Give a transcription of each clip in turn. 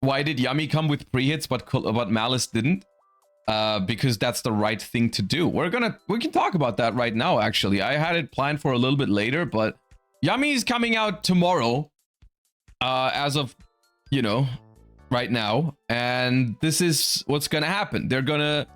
why did Yummy come with pre-hits but Malice didn't? Because that's the right thing to do. We can talk about that right now, actually. I had it planned for a little bit later, but Yummy is coming out tomorrow, as of, you know, right now. And this is what's gonna happen. They're gonna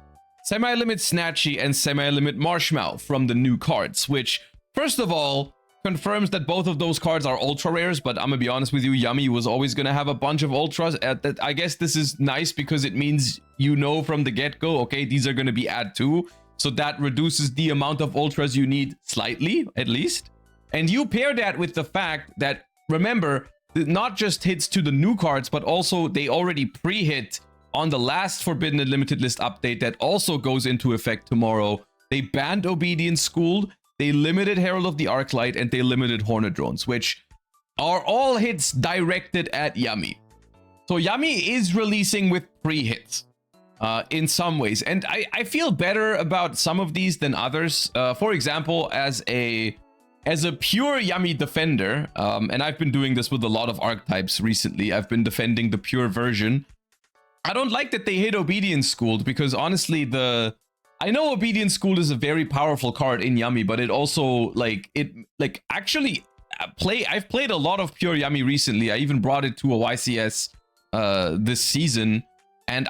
semi-limit Snatchy and semi-limit Marshmallow from the new cards, which, first of all, confirms that both of those cards are ultra rares, but I'm gonna be honest with you, Yummy was always gonna have a bunch of ultras. I guess this is nice because it means you know from the get-go, okay, these are gonna be add 2, so that reduces the amount of ultras you need slightly, at least. And you pair that with the fact that, remember, not just hits to the new cards, but also they already pre-hit on the last Forbidden and Limited List update that also goes into effect tomorrow. They banned Obedience Schooled, they limited Herald of the Arclight, and they limited Hornet Drones, which are all hits directed at Yummy. So Yummy is releasing with pre-hits in some ways. And I feel better about some of these than others. For example, as a pure Yummy defender, and I've been doing this with a lot of archetypes recently, I've been defending the pure version. I don't like that they hit Obedience Schooled, because honestly, I know Obedience Schooled is a very powerful card in Yummy, but it also, actually, I've played a lot of pure Yummy recently. I even brought it to a YCS this season, and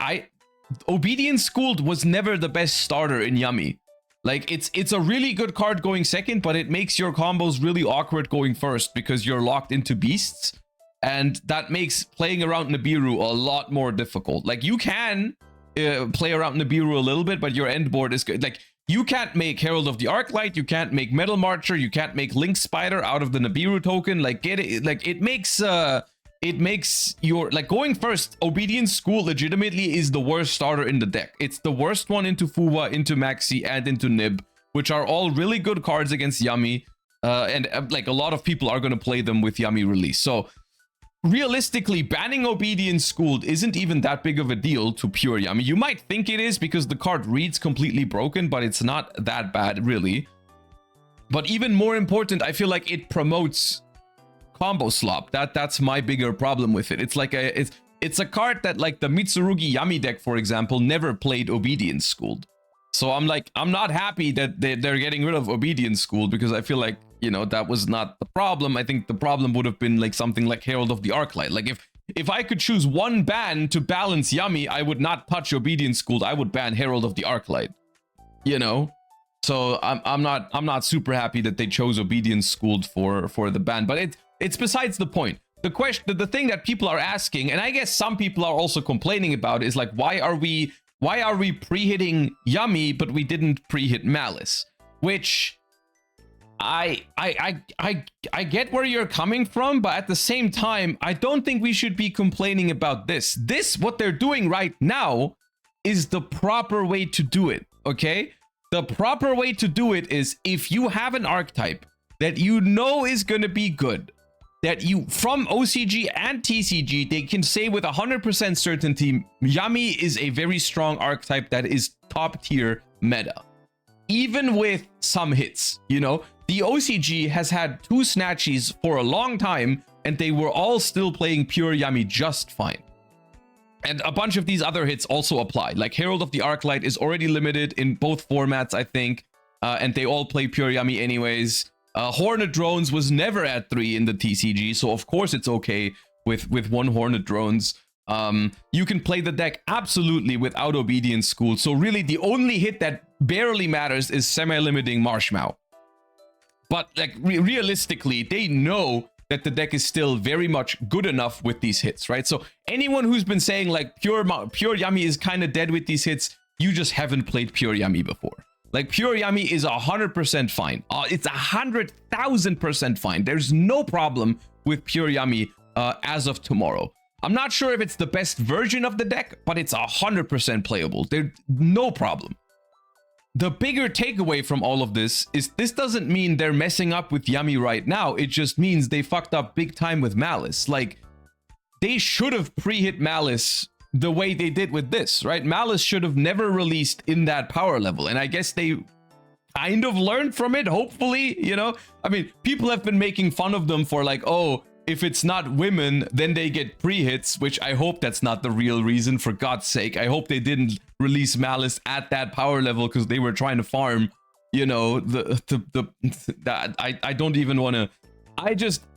Obedience Schooled was never the best starter in Yummy. Like, it's a really good card going second, but it makes your combos really awkward going first because you're locked into beasts, and that makes playing around Nibiru a lot more difficult. Like, you can play around Nibiru a little bit, but your end board is good. Like, you can't make Herald of the Arclight, you can't make Metal Marcher, you can't make Link Spider out of the Nibiru token. Like, it makes your, like, going first, Obedience School legitimately is the worst starter in the deck. It's the worst one into Fuwa, into Maxi, and into Nib, which are all really good cards against Yummy. And like, a lot of people are going to play them with Yummy release. So realistically, banning Obedience Schooled isn't even that big of a deal to pure Yummy. You might think it is because the card reads completely broken, but it's not that bad, really. But even more important, I feel like it promotes combo slop. That's my bigger problem with it. It's like it's a card that, like, the Mitsurugi Yummy deck, for example, never played Obedience Schooled. So I'm not happy that they're getting rid of Obedience Schooled, because I feel like, you know, that was not the problem. I think the problem would have been like something like Herald of the Arclight. Like, if I could choose one ban to balance Yummy, I would not touch Obedience Schooled. I would ban Herald of the Arclight. You know? So I'm not super happy that they chose Obedience Schooled for the ban. But it's besides the point. The thing that people are asking, and I guess some people are also complaining about, is like, why are we pre-hitting Yummy but we didn't pre-hit Malice? Which I get where you're coming from, but at the same time, I don't think we should be complaining about this. What they're doing right now is the proper way to do it, okay? The proper way to do it is, if you have an archetype that you know is going to be good, that you, from OCG and TCG, they can say with 100% certainty, Yummy is a very strong archetype that is top tier meta. Even with some hits, you know? The OCG has had 2 Snatchies for a long time, and they were all still playing pure Yummy just fine. And a bunch of these other hits also apply. Like, Herald of the Arclight is already limited in both formats, I think, and they all play pure Yummy anyways. Hornet Drones was never at 3 in the TCG, so of course it's okay with 1 Hornet Drones. You can play the deck absolutely without Obedience School. So really, the only hit that barely matters is semi-limiting Marshmallow. But, like, realistically, they know that the deck is still very much good enough with these hits, right? So anyone who's been saying, like, pure Yummy is kind of dead with these hits, you just haven't played pure Yummy before. Like, pure Yummy is 100% fine. It's 100,000% fine. There's no problem with pure Yummy as of tomorrow. I'm not sure if it's the best version of the deck, but it's 100% playable. There's no problem. The bigger takeaway from all of this is this doesn't mean they're messing up with Yummy right now. It just means they fucked up big time with Malice. Like, they should have pre-hit Malice the way they did with this, right? Malice should have never released in that power level. And I guess they kind of learned from it, hopefully, you know? I mean, people have been making fun of them for, like, oh, if it's not women, then they get pre-hits, which I hope that's not the real reason, for God's sake. I hope they didn't release Malice at that power level because they were trying to farm, you know, I don't even want to...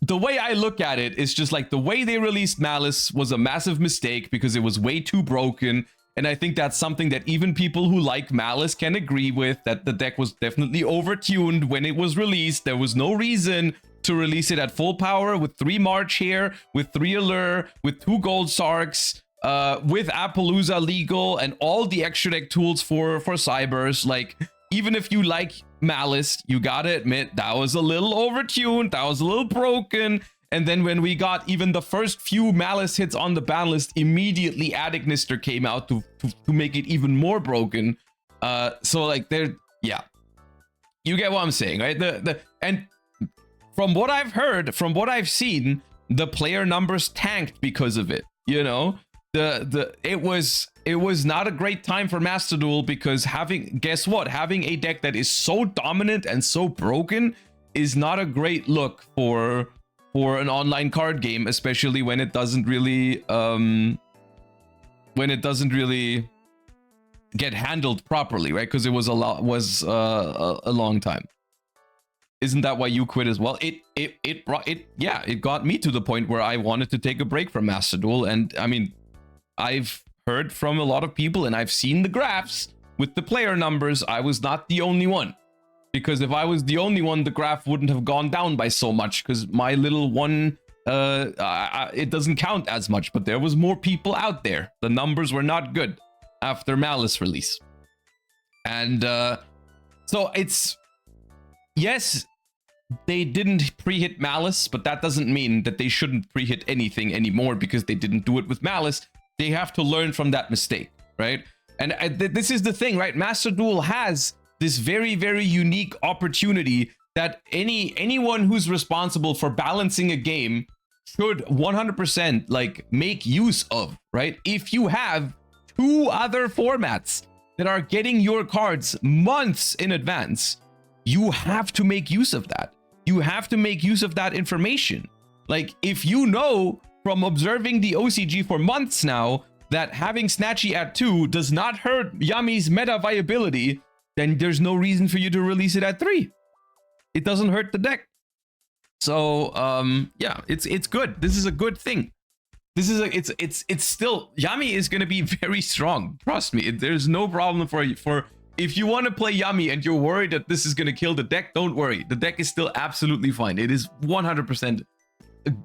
the way I look at it is just like the way they released Malice was a massive mistake because it was way too broken. And I think that's something that even people who like Malice can agree with, that the deck was definitely overtuned when it was released. There was no reason to release it at full power with 3 March here, with 3 Allure, with 2 Gold Sarks, with Appaloosa legal, and all the extra deck tools for Cybers. Like, even if you like Malice, you gotta admit that was a little overtuned, that was a little broken. And then when we got even the first few Malice hits on the ban list, immediately Adignister came out to make it even more broken. So like yeah, you get what I'm saying, right? And from what I've heard, from what I've seen, the player numbers tanked because of it. You know, it was not a great time for Master Duel because guess what? Having a deck that is so dominant and so broken is not a great look for an online card game, especially when it doesn't really get handled properly, right? Because it was a long time. Isn't that why you quit as well? It got me to the point where I wanted to take a break from Master Duel. And I mean, I've heard from a lot of people and I've seen the graphs with the player numbers. I was not the only one, because if I was the only one, the graph wouldn't have gone down by so much, because my little one, it doesn't count as much, but there was more people out there. The numbers were not good after Malice release. And so it's, yes, they didn't pre-hit Malice, but that doesn't mean that they shouldn't pre-hit anything anymore because they didn't do it with Malice. They have to learn from that mistake, right? And this is the thing, right? Master Duel has this very, very unique opportunity that anyone who's responsible for balancing a game should 100% like make use of, right? If you have 2 other formats that are getting your cards months in advance, you have to make use of that. You have to make use of that information. Like, if you know from observing the OCG for months now that having Snatchy at 2 does not hurt Yummy's meta viability, then there's no reason for you to release it at 3. It doesn't hurt the deck. So yeah, it's good. This is a good thing. This is it's still, Yummy is going to be very strong. Trust me. There's no problem for if you want to play Yummy and you're worried that this is going to kill the deck, don't worry. The deck is still absolutely fine. It is 100%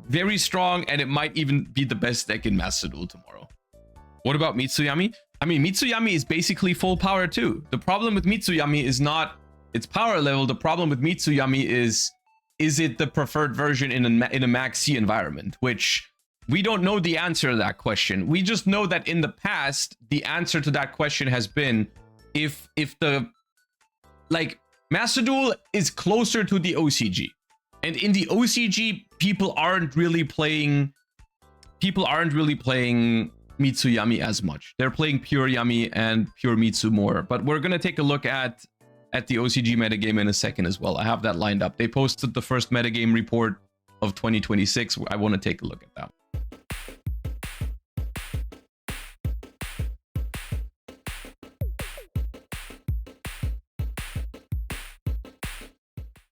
very strong, and it might even be the best deck in Master Duel tomorrow. What about Mitsuyami? I mean, Mitsuyami is basically full power too. The problem with Mitsuyami is not its power level. The problem with Mitsuyami is it the preferred version in a Max C environment? Which we don't know the answer to that question. We just know that in the past, the answer to that question has been if the, like, Master Duel is closer to the OCG. And in the OCG, people aren't really playing Mitsuyami as much. They're playing pure Yami and pure Mitsu more. But we're gonna take a look at the OCG metagame in a second as well. I have that lined up. They posted the first metagame report of 2026. I want to take a look at that.